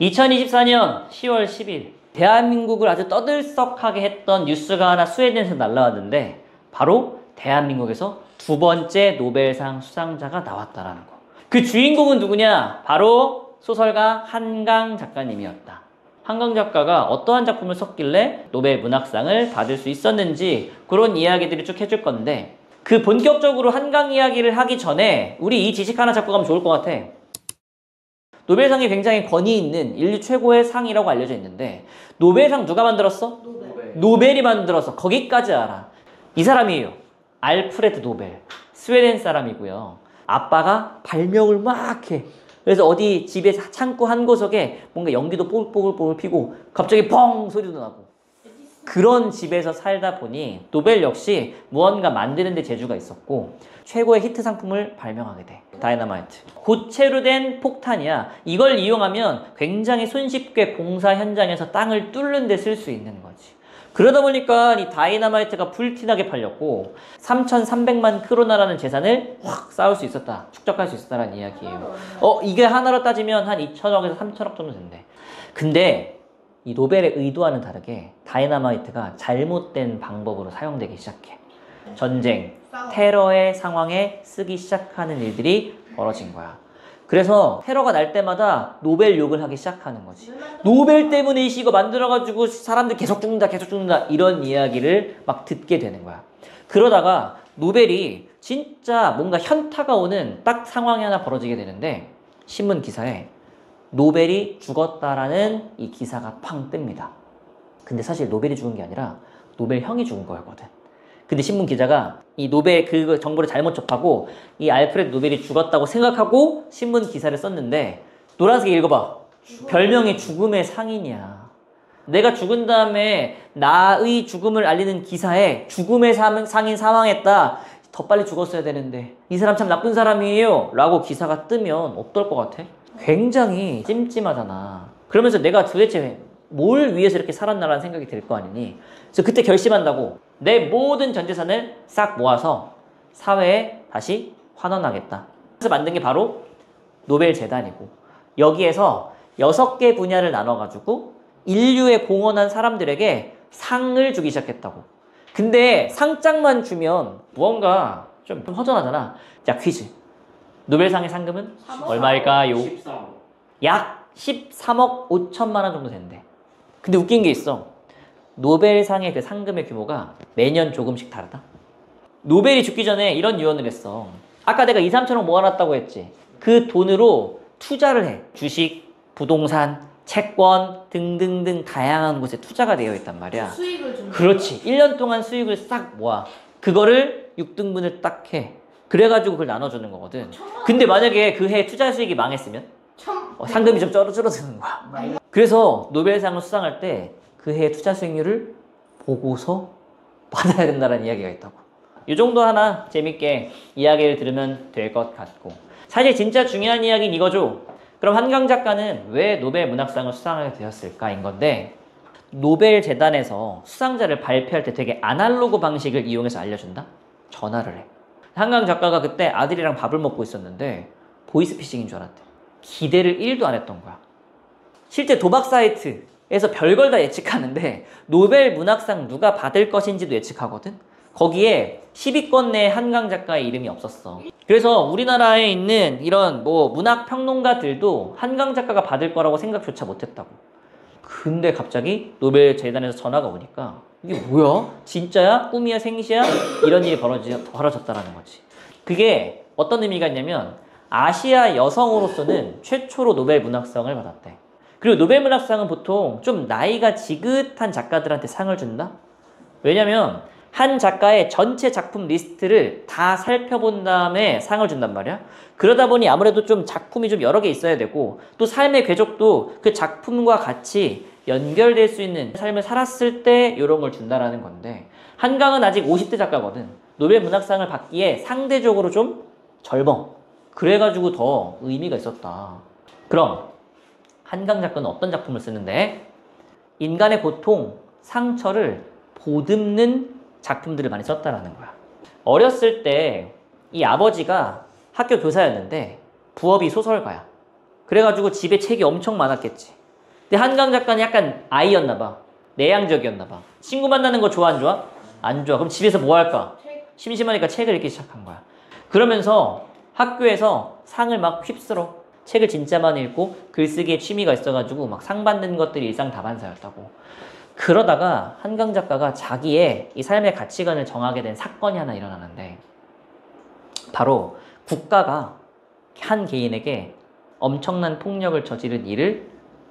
2024년 10월 10일 대한민국을 아주 떠들썩하게 했던 뉴스가 하나 스웨덴에서 날라왔는데 바로 대한민국에서 두 번째 노벨상 수상자가 나왔다라는 거. 그 주인공은 누구냐? 바로 소설가 한강 작가님이었다. 한강 작가가 어떠한 작품을 썼길래 노벨 문학상을 받을 수 있었는지 그런 이야기들을 쭉 해줄 건데 그 본격적으로 한강 이야기를 하기 전에 우리 이 지식 하나 잡고 가면 좋을 것 같아. 노벨상이 굉장히 권위 있는 인류 최고의 상이라고 알려져 있는데 노벨상 누가 만들었어? 노벨이 만들어서 거기까지 알아. 이 사람이에요. 알프레드 노벨. 스웨덴 사람이고요. 아빠가 발명을 막 해. 그래서 어디 집에 창고 한 구석에 뭔가 연기도 뽀글뽀글 피고 갑자기 펑 소리도 나고 그런 집에서 살다 보니 노벨 역시 무언가 만드는 데 재주가 있었고 최고의 히트 상품을 발명하게 돼. 다이너마이트. 고체로 된 폭탄이야. 이걸 이용하면 굉장히 손쉽게 공사 현장에서 땅을 뚫는 데 쓸 수 있는 거지. 그러다 보니까 이 다이너마이트가 불티나게 팔렸고 3,300만 크로나라는 재산을 확 쌓을 수 있었다. 축적할 수 있었다는 이야기예요. 이게 하나로 따지면 한 2천억에서 3천억 정도 된대. 근데 이 노벨의 의도와는 다르게 다이너마이트가 잘못된 방법으로 사용되기 시작해. 전쟁, 테러의 상황에 쓰기 시작하는 일들이 벌어진 거야. 그래서 테러가 날 때마다 노벨 욕을 하기 시작하는 거지. 노벨 때문에 이거 만들어가지고 사람들 계속 죽는다 이런 이야기를 막 듣게 되는 거야. 그러다가 노벨이 진짜 뭔가 현타가 오는 딱 상황이 하나 벌어지게 되는데 신문 기사에 노벨이 죽었다라는 이 기사가 팡 뜹니다. 근데 사실 노벨이 죽은 게 아니라 노벨 형이 죽은 거였거든. 근데 신문 기자가 이 노벨 그 정보를 잘못 접하고 이 알프레드 노벨이 죽었다고 생각하고 신문 기사를 썼는데 노란색 읽어봐. 별명이 죽음의 상인이야. 내가 죽은 다음에 나의 죽음을 알리는 기사에 죽음의 상인 사망했다. 더 빨리 죽었어야 되는데 이 사람 참 나쁜 사람이에요 라고 기사가 뜨면 어떨 것 같아? 굉장히 찜찜하잖아. 그러면서 내가 도대체 뭘 위해서 이렇게 살았나라는 생각이 들 거 아니니. 그래서 그때 결심한다고 내 모든 전 재산을 싹 모아서 사회에 다시 환원하겠다. 그래서 만든 게 바로 노벨 재단이고 여기에서 6개 분야를 나눠가지고 인류에 공헌한 사람들에게 상을 주기 시작했다고. 근데 상장만 주면 무언가 좀 허전하잖아. 자, 퀴즈. 노벨상의 상금은 얼마일까요? 13억. 약 13억 5천만 원 정도 된대. 근데 웃긴 게 있어. 노벨상의 그 상금의 규모가 매년 조금씩 다르다. 노벨이 죽기 전에 이런 유언을 했어. 아까 내가 2, 3천억 모아놨다고 했지. 그 돈으로 투자를 해. 주식, 부동산, 채권 등등등 다양한 곳에 투자가 되어 있단 말이야. 수익을 좀. 그렇지. 1년 동안 수익을 싹 모아. 그거를 6등분을 딱 해. 그래가지고 그걸 나눠주는 거거든. 근데 만약에 그 해 투자 수익이 망했으면 상금이 좀 줄어드는 거야. 그래서 노벨상을 수상할 때 그 해의 투자 수익률을 보고서 받아야 된다는 이야기가 있다고. 이 정도 하나 재밌게 이야기를 들으면 될 것 같고 사실 진짜 중요한 이야기는 이거죠. 그럼 한강 작가는 왜 노벨 문학상을 수상하게 되었을까인 건데 노벨 재단에서 수상자를 발표할 때 되게 아날로그 방식을 이용해서 알려준다? 전화를 해. 한강 작가가 그때 아들이랑 밥을 먹고 있었는데 보이스피싱인 줄 알았대. 기대를 1도 안 했던 거야. 실제 도박 사이트에서 별걸 다 예측하는데 노벨 문학상 누가 받을 것인지도 예측하거든? 거기에 10위권 내에 한강 작가의 이름이 없었어. 그래서 우리나라에 있는 이런 문학 평론가들도 한강 작가가 받을 거라고 생각조차 못했다고. 근데 갑자기 노벨 재단에서 전화가 오니까 이게 뭐야? 진짜야? 꿈이야? 생시야? 이런 일이 벌어졌다라는 거지. 그게 어떤 의미가 있냐면 아시아 여성으로서는 최초로 노벨 문학상을 받았대. 그리고 노벨 문학상은 보통 좀 나이가 지긋한 작가들한테 상을 준다? 왜냐면 한 작가의 전체 작품 리스트를 다 살펴본 다음에 상을 준단 말이야. 그러다 보니 아무래도 좀 작품이 좀 여러 개 있어야 되고 또 삶의 궤적도 그 작품과 같이 연결될 수 있는 삶을 살았을 때 이런 걸 준다라는 건데 한강은 아직 50대 작가거든. 노벨 문학상을 받기에 상대적으로 좀 젊어. 그래가지고 더 의미가 있었다. 그럼 한강 작가는 어떤 작품을 쓰는데 인간의 고통, 상처를 보듬는 작품들을 많이 썼다라는 거야. 어렸을 때 이 아버지가 학교 교사였는데 부업이 소설가야. 그래가지고 집에 책이 엄청 많았겠지. 근데 한강 작가는 약간 아이였나 봐. 내향적이었나 봐. 친구 만나는 거 좋아 안 좋아? 안 좋아. 그럼 집에서 뭐 할까? 심심하니까 책을 읽기 시작한 거야. 그러면서 학교에서 상을 막 휩쓸어. 책을 진짜 많이 읽고 글쓰기에 취미가 있어가지고 막 상 받는 것들이 일상다반사였다고. 그러다가 한강 작가가 자기의 이 삶의 가치관을 정하게 된 사건이 하나 일어나는데, 바로 국가가 한 개인에게 엄청난 폭력을 저지른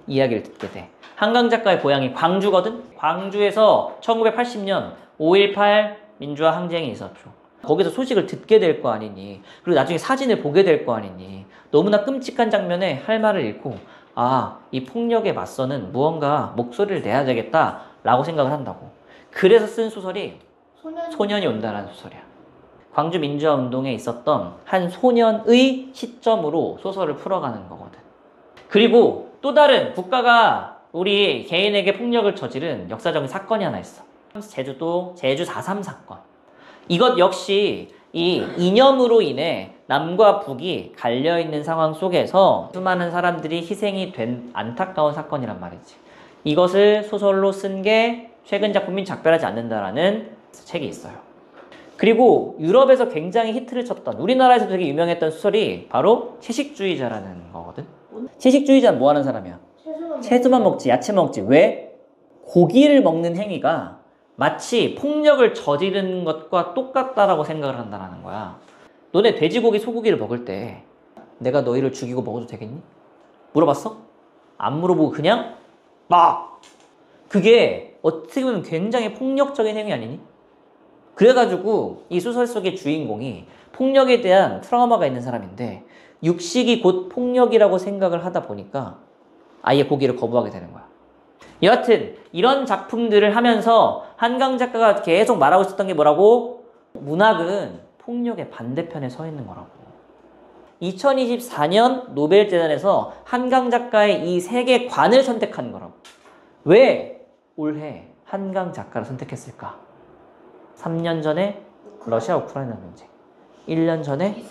이야기를 듣게 돼. 한강 작가의 고향이 광주거든? 광주에서 1980년 5.18 민주화 항쟁이 있었죠. 거기서 소식을 듣게 될 거 아니니, 그리고 나중에 사진을 보게 될 거 아니니, 너무나 끔찍한 장면에 할 말을 잃고, 아, 이 폭력에 맞서는 무언가 목소리를 내야 되겠다라고 생각을 한다고. 그래서 쓴 소설이 소년이 온다라는 소설이야. 광주 민주화 운동에 있었던 한 소년의 시점으로 소설을 풀어가는 거거든. 그리고 또 다른 국가가 우리 개인에게 폭력을 저지른 역사적인 사건이 하나 있어. 제주도 제주 4.3 사건. 이것 역시 이 이념으로 인해 남과 북이 갈려있는 상황 속에서 수많은 사람들이 희생이 된 안타까운 사건이란 말이지. 이것을 소설로 쓴 게 최근 작품인 작별하지 않는다라는 책이 있어요. 그리고 유럽에서 굉장히 히트를 쳤던, 우리나라에서 되게 유명했던 소설이 바로 채식주의자라는 거거든. 채식주의자는 뭐 하는 사람이야? 채소만 먹지, 야채만 먹지. 왜? 고기를 먹는 행위가 마치 폭력을 저지르는 것과 똑같다라고 생각을 한다는 거야. 너네 돼지고기, 소고기를 먹을 때 내가 너희를 죽이고 먹어도 되겠니? 물어봤어? 안 물어보고 그냥 막! 그게 어떻게 보면 굉장히 폭력적인 행위 아니니? 그래가지고 이 소설 속의 주인공이 폭력에 대한 트라우마가 있는 사람인데, 육식이 곧 폭력이라고 생각을 하다 보니까 아예 고기를 거부하게 되는 거야. 여하튼 이런 작품들을 하면서 한강 작가가 계속 말하고 있었던 게 뭐라고? 문학은 폭력의 반대편에 서 있는 거라고. 2024년 노벨재단에서 한강 작가의 이 세계관을 선택한 거라고. 왜 올해 한강 작가를 선택했을까? 3년 전에 러시아 우크라이나 전쟁, 1년 전에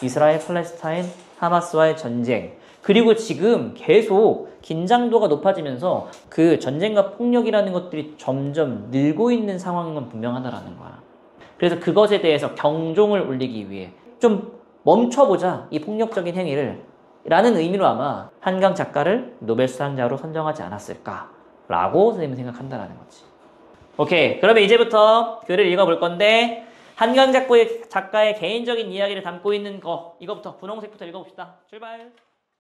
이스라엘 팔레스타인 하마스와의 전쟁, 그리고 지금 계속 긴장도가 높아지면서 그 전쟁과 폭력이라는 것들이 점점 늘고 있는 상황은 분명하다라는 거야. 그래서 그것에 대해서 경종을 울리기 위해 좀 멈춰보자, 이 폭력적인 행위를, 라는 의미로 아마 한강 작가를 노벨 수상자로 선정하지 않았을까라고 선생님은 생각한다라는 거지. 오케이, 그러면 이제부터 글을 읽어볼 건데, 한강 작가의 개인적인 이야기를 담고 있는 거, 이거부터 분홍색부터 읽어봅시다. 출발!